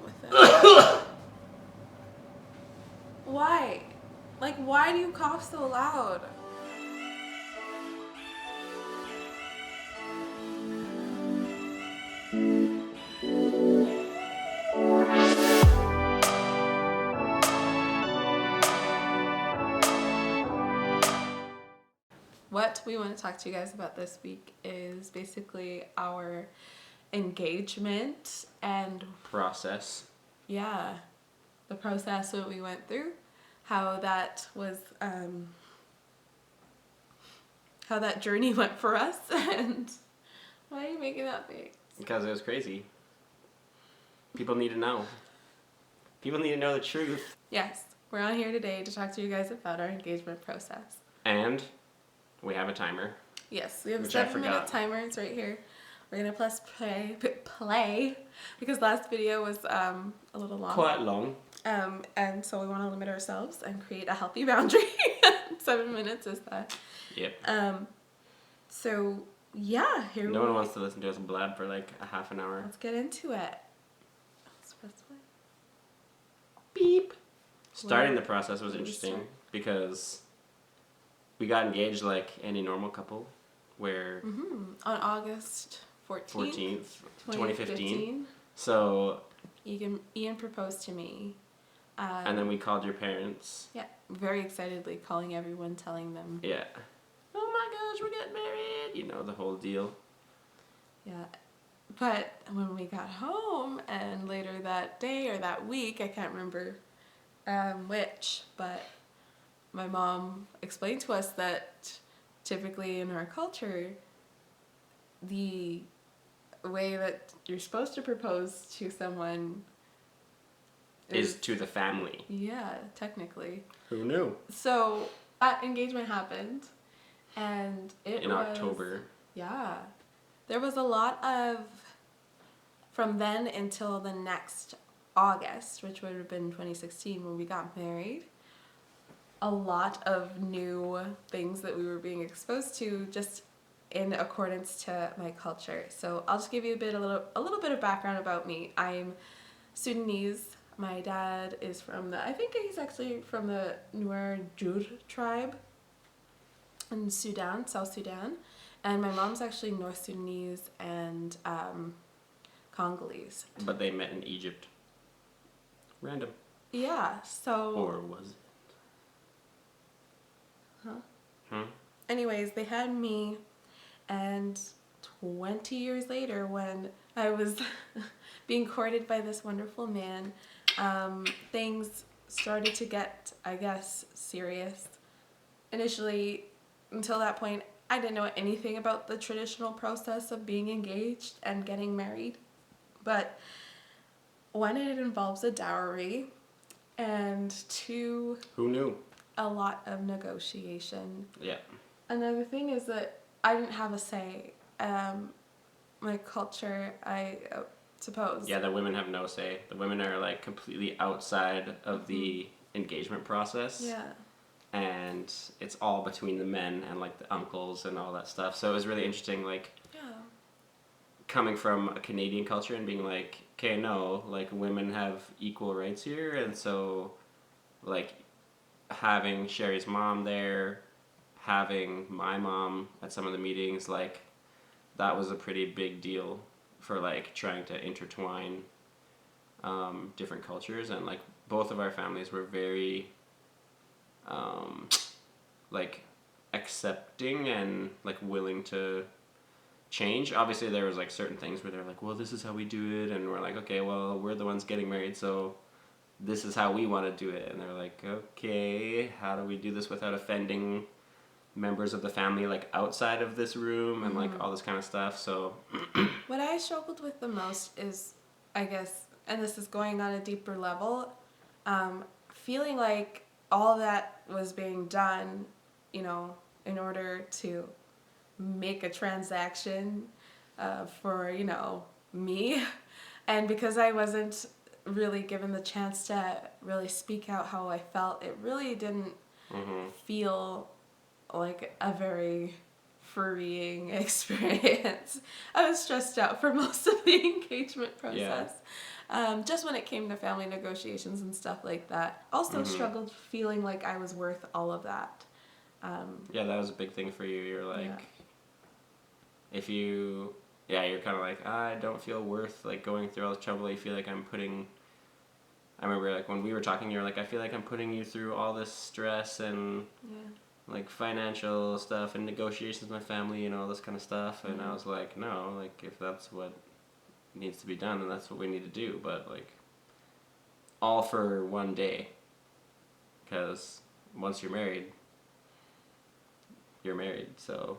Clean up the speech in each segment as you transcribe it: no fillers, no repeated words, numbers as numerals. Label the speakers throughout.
Speaker 1: with it. Why? Like, why do you cough so loud? What we want to talk to you guys about this week is basically our engagement and
Speaker 2: process.
Speaker 1: yeah, the process that we went through, how that was, how that journey went for us, and why are you making that face?
Speaker 2: Because it was crazy. People need to know. People need to know the truth.
Speaker 1: Yes, we're on here today to talk to you guys about our engagement process.
Speaker 2: And we have a timer.
Speaker 1: Yes, we have a
Speaker 2: Which I
Speaker 1: 7-minute timer. It's right here. We're gonna press play because last video was a little long.
Speaker 2: Quite long.
Speaker 1: And so we want to limit ourselves and create a healthy boundary. 7 minutes is that.
Speaker 2: Yep.
Speaker 1: So yeah, here
Speaker 2: no one wants to listen to us blab for like a half an hour.
Speaker 1: Let's get into it. Let's press play.
Speaker 2: Beep. Starting the process was interesting because we got engaged like any normal couple, where
Speaker 1: on August 14th,
Speaker 2: 2015. So
Speaker 1: Ian proposed to me.
Speaker 2: And then we called your parents.
Speaker 1: Yeah, very excitedly calling everyone, telling them.
Speaker 2: Yeah. Oh my gosh, we're getting married. You know, the whole deal.
Speaker 1: Yeah. But when we got home and later that day or that week, I can't remember which, but my mom explained to us that typically in our culture, the way that you're supposed to propose to someone
Speaker 2: is to the family.
Speaker 1: Yeah, technically.
Speaker 2: Who knew?
Speaker 1: So that engagement happened, and it
Speaker 2: in
Speaker 1: was,
Speaker 2: October.
Speaker 1: Yeah. There was a lot of, from then until the next August, which would have been 2016 when we got married, a lot of new things that we were being exposed to just in accordance to my culture. So I'll just give you a little bit of background about me. I'm Sudanese. My dad is from I think he's actually from the Nuer Jur tribe in Sudan, South Sudan. And my mom's actually North Sudanese and Congolese.
Speaker 2: But they met in Egypt. Random.
Speaker 1: Yeah, so...
Speaker 2: Or was it?
Speaker 1: Huh? Anyways, they had me, and 20 years later when I was being courted by this wonderful man, things started to get, I guess, serious. Initially, until that point, I didn't know anything about the traditional process of being engaged and getting married. But one, it involves a dowry, and two...
Speaker 2: Who knew?
Speaker 1: A lot of negotiation.
Speaker 2: Yeah.
Speaker 1: Another thing is that I didn't have a say. My culture, I suppose.
Speaker 2: Yeah, the women have no say. The women are like completely outside of the engagement process.
Speaker 1: Yeah.
Speaker 2: And it's all between the men and like the uncles and all that stuff. So it was really interesting, like, coming from a Canadian culture and being like, okay, no, like women have equal rights here, and so like having Sherry's mom there, having my mom at some of the meetings, like that was a pretty big deal for like trying to intertwine different cultures. And like both of our families were very like accepting and like willing to change. Obviously there was like certain things where they're like, well, this is how we do it, and we're like, okay, well, we're the ones getting married, so this is how we want to do it. And they're like, okay, how do we do this without offending members of the family like outside of this room, and like all this kind of stuff. So
Speaker 1: what I struggled with the most is, I guess, and this is going on a deeper level, feeling like all that was being done, you know, in order to make a transaction for, you know, me. And because I wasn't really given the chance to really speak out how I felt, it really didn't feel like a very freeing experience. I was stressed out for most of the engagement process. Just when it came to family negotiations and stuff like that. Also struggled feeling like I was worth all of that.
Speaker 2: Yeah, that was a big thing for you. You're like,
Speaker 1: Yeah.
Speaker 2: if you, yeah, you're kind of like, I don't feel worth like going through all this trouble. You feel like I'm putting. I remember like when we were talking, you were like, I feel like I'm putting you through all this stress and like financial stuff and negotiations with my family and all this kind of stuff. And I was like, no, like if that's what needs to be done, then that's what we need to do. But like, all for one day, because once you're married, you're married. So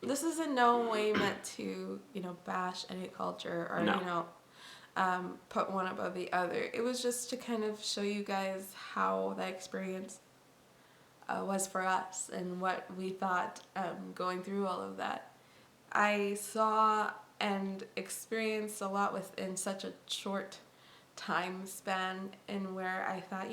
Speaker 1: This is in no way meant to, bash any culture or,
Speaker 2: No.
Speaker 1: Put one above the other. It was just to kind of show you guys how that experience was for us and what we thought going through all of that. I saw and experienced a lot within such a short time span, and where I thought,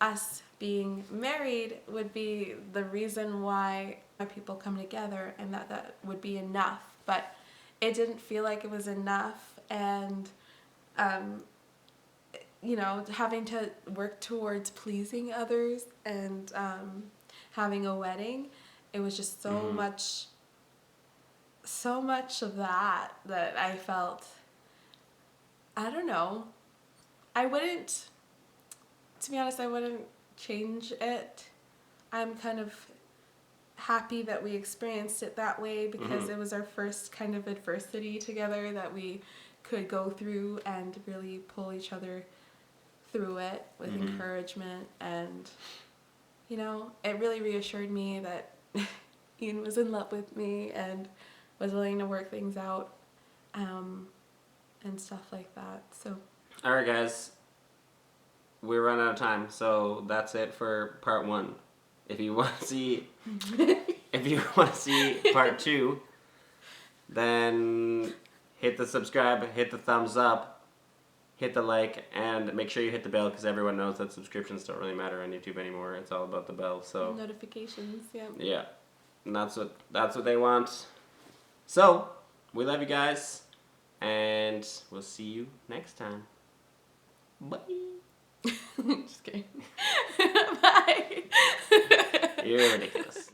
Speaker 1: us being married would be the reason why people come together, and that would be enough. But it didn't feel like it was enough, and having to work towards pleasing others and having a wedding, it was just so much of that I felt, I don't know, to be honest, I wouldn't change it. I'm kind of happy that we experienced it that way, because it was our first kind of adversity together that we could go through and really pull each other through it with encouragement. And, it really reassured me that Ian was in love with me and was willing to work things out and stuff like that. So,
Speaker 2: all right, guys, we're running out of time, so that's it for part 1. If you want to see, part 2, then hit the subscribe, hit the thumbs up, hit the like, and make sure you hit the bell, because everyone knows that subscriptions don't really matter on YouTube anymore. It's all about the bell. So
Speaker 1: notifications, yeah.
Speaker 2: Yeah, and that's what they want. So we love you guys, and we'll see you next time. Bye.
Speaker 1: Just kidding. Bye.
Speaker 2: You're ridiculous.